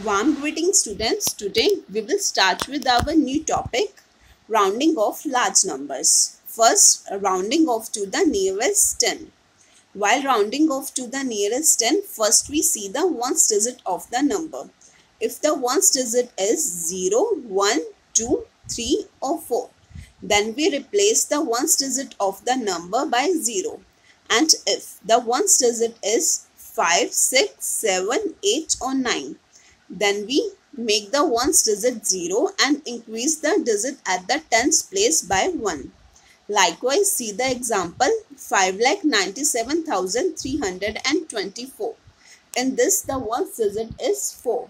Warm greetings students. Today we will start with our new topic, rounding off large numbers. First, rounding off to the nearest 10. While rounding off to the nearest 10, first we see the ones digit of the number. If the ones digit is 0, 1, 2, 3 or 4, then we replace the ones digit of the number by 0. And if the ones digit is 5, 6, 7, 8 or 9, then we make the ones digit 0 and increase the digit at the tens place by 1. Likewise, see the example 5,97,324. In this, the ones digit is 4.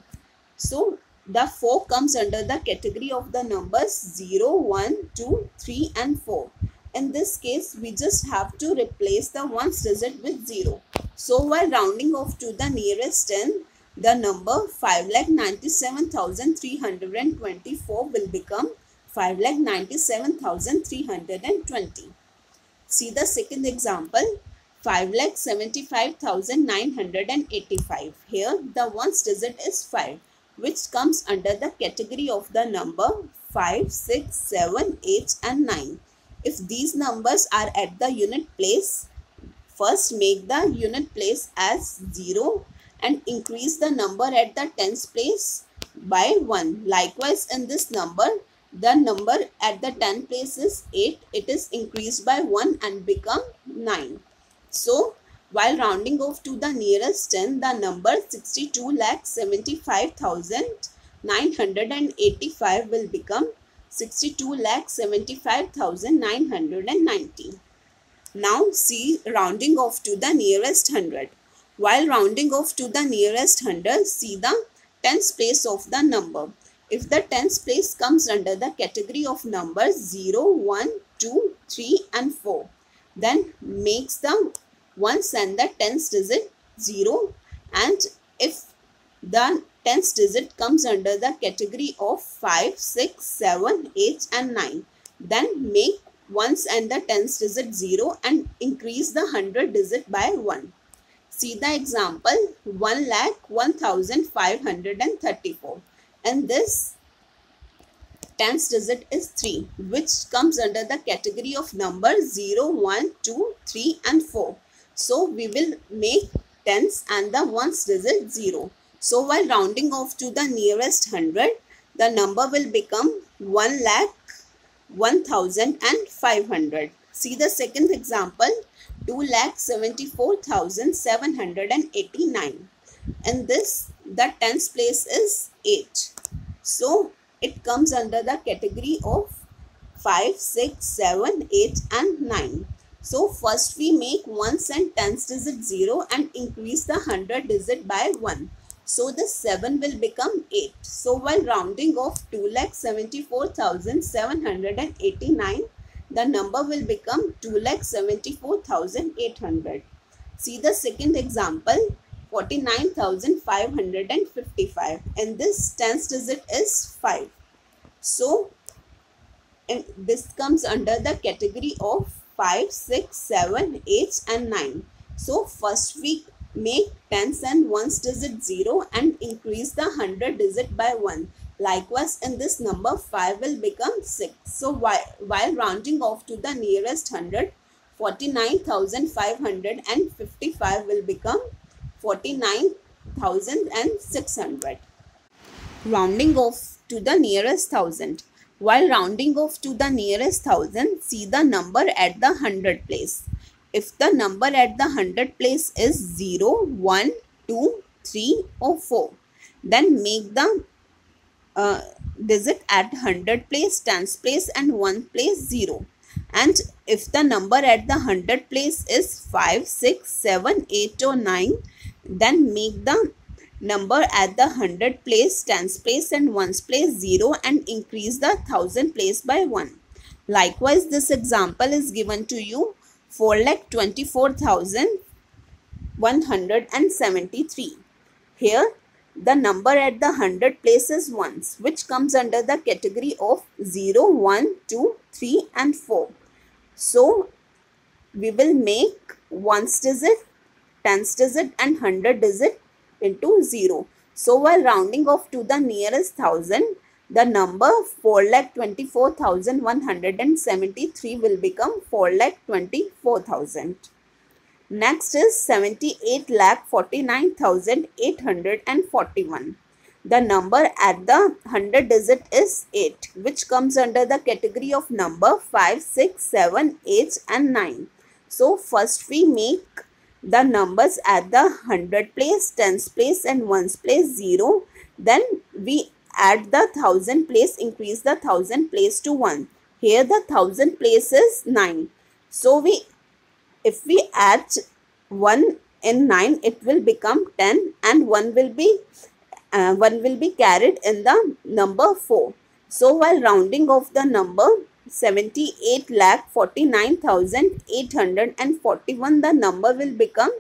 So, the 4 comes under the category of the numbers 0, 1, 2, 3 and 4. In this case, we just have to replace the ones digit with 0. So, while rounding off to the nearest 10, the number 5,97,324 will become 5,97,320. See the second example, 5,75,985. Here the ones digit is 5, which comes under the category of the number 5, 6, 7, 8 and 9. If these numbers are at the unit place, first make the unit place as 0 and increase the number at the tens place by 1. Likewise, in this number, the number at the 10 place is 8. It is increased by 1 and become 9. So, while rounding off to the nearest 10, the number 62,75,985 will become 62,75,990. Now, see rounding off to the nearest 100. While rounding off to the nearest 100, see the tens place of the number. If the tens place comes under the category of numbers 0, 1, 2, 3 and 4, then makes the ones and the tens digit 0. And if the tens digit comes under the category of 5, 6, 7, 8 and 9, then make ones and the tens digit 0 and increase the 100 digit by 1. See the example 1,01,534. And this tens digit is 3, which comes under the category of numbers 0, 1, 2, 3 and 4. So we will make tens and the ones digit 0. So while rounding off to the nearest 100, the number will become 1,01,500. See the second example 2,74,789. In this, the tens place is 8. So, it comes under the category of 5, 6, 7, 8 and 9. So, first we make ones and tens digit 0 and increase the 100 digit by 1. So, the 7 will become 8. So, while rounding off 2,74,789, the number will become 2,74,800. See the second example 49,555. And this tens digit is 5. So, and this comes under the category of 5, 6, 7, 8 and 9. So, first we make tens and ones digit 0 and increase the 100 digit by 1. Likewise, in this number 5 will become 6. So, while rounding off to the nearest 100, 49,555 will become 49,600. Rounding off to the nearest 1000. While rounding off to the nearest 1000, see the number at the 100 place. If the number at the 100 place is 0, 1, 2, 3 or 4, then make the digit at 100 place, tens place and 1 place 0. And if the number at the 100 place is 5, 6, 7, 8 or 9, then make the number at the 100 place, tens place and 1's place 0 and increase the 1000 place by 1. Likewise, this example is given to you 4,24,173. Here, the number at the 100 place is ones, which comes under the category of 0, 1, 2, 3 and 4. So, we will make ones digit, tens digit and 100 digit into 0. So while rounding off to the nearest thousand, the number 4,24,173 will become 4,24,000. Next is 78,49,841. The number at the 100 digit is 8, which comes under the category of number 5, 6, 7, 8 and 9. So first we make the numbers at the 100 place, 10s place and 1s place 0. Then we add the 1000 place, increase the 1000 place to 1. Here the 1000 place is 9. So if we add 1 in 9, it will become 10 and 1 will be carried in the number 4. So while rounding off the number 78,49,841, the number will become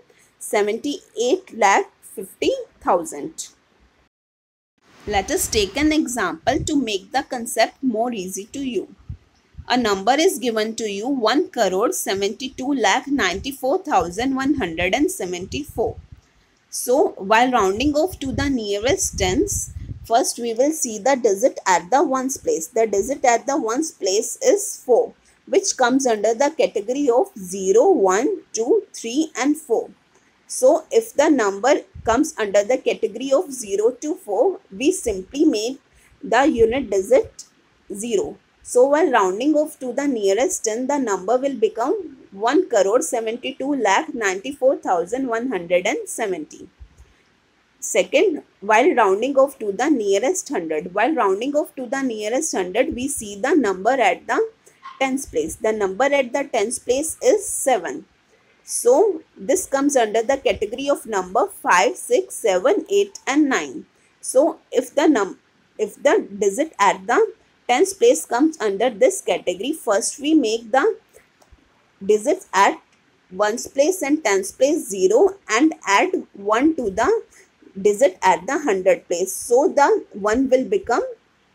78,50,000. Let us take an example to make the concept more easy to you. A number is given to you 1,72,94,174. So while rounding off to the nearest tens, first we will see the digit at the ones place. The digit at the ones place is 4, which comes under the category of 0, 1, 2, 3 and 4. So if the number comes under the category of 0 to 4, we simply make the unit digit 0. So while rounding off to the nearest 10, the number will become 1,72,94,170. Second, while rounding off to the nearest 100. While rounding off to the nearest 100, we see the number at the tens place. The number at the tens place is 7. So this comes under the category of number 5, 6, 7, 8 and 9. So if the digit at the tens place comes under this category, first we make the digits at ones place and tens place 0 and add 1 to the digit at the 100 place. So the 1 will become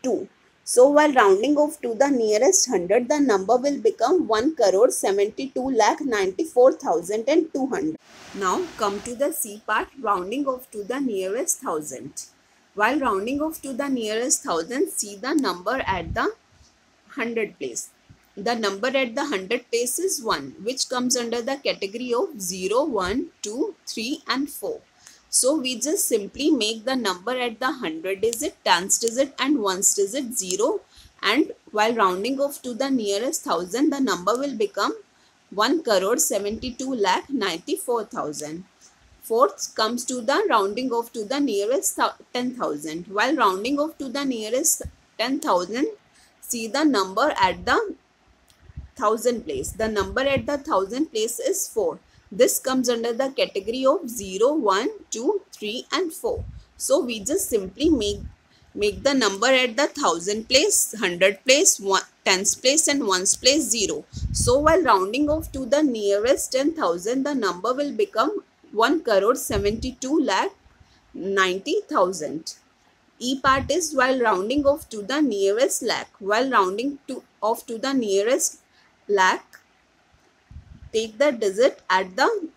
2. So while rounding off to the nearest 100, the number will become 1,72,94,200. Now come to the C part, rounding off to the nearest 1000. While rounding off to the nearest 1000, see the number at the 100 place. The number at the 100 place is 1, which comes under the category of 0, 1, 2, 3 and 4. So we just simply make the number at the 100 digit, tens digit and ones digit 0, and while rounding off to the nearest 1000, the number will become 1,72,94,000. Fourth comes to the rounding off to the nearest 10,000. While rounding off to the nearest 10,000, see the number at the 1000 place. The number at the 1000 place is 4. This comes under the category of 0, 1, 2, 3 and 4. So we just simply make the number at the 1000 place, 100 place, tens place and ones place 0. So while rounding off to the nearest 10,000, the number will become 1,72,90,000. E part is while rounding off to the nearest lakh. While rounding off to the nearest lakh, take the digit at the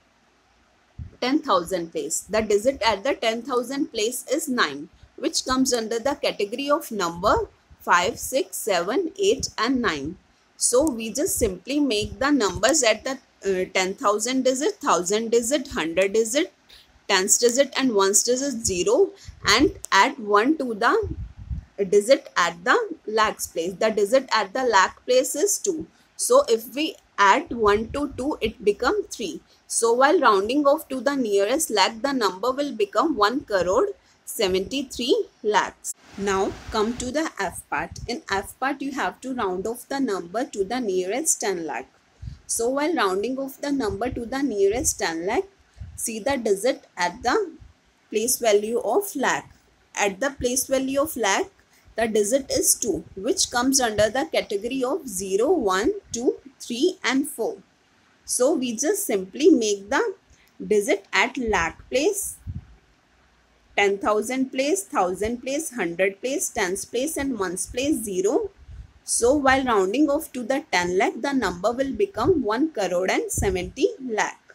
10,000 place. The digit at the 10,000 place is 9, which comes under the category of number 5, 6, 7, 8 and 9. So we just simply make the numbers at the 10,000 digit, 1000 digit, 100 digit, tens digit and ones digit 0 and add 1 to the digit at the lakhs place. The digit at the lakh place is 2. So if we add 1 to 2, it becomes 3. So while rounding off to the nearest lakh, the number will become 1,73 lakhs. Now come to the F part. In F part, you have to round off the number to the nearest 10 lakh. So while rounding off the number to the nearest 10 lakh, see the digit at the place value of lakh. At the place value of lakh, the digit is 2, which comes under the category of 0, 1, 2, 3 and 4. So we just simply make the digit at lakh place, 10,000 place, 1000 place, 100 place, tens place and ones place 0. So while rounding off to the 10 lakh, the number will become 1,70 lakh.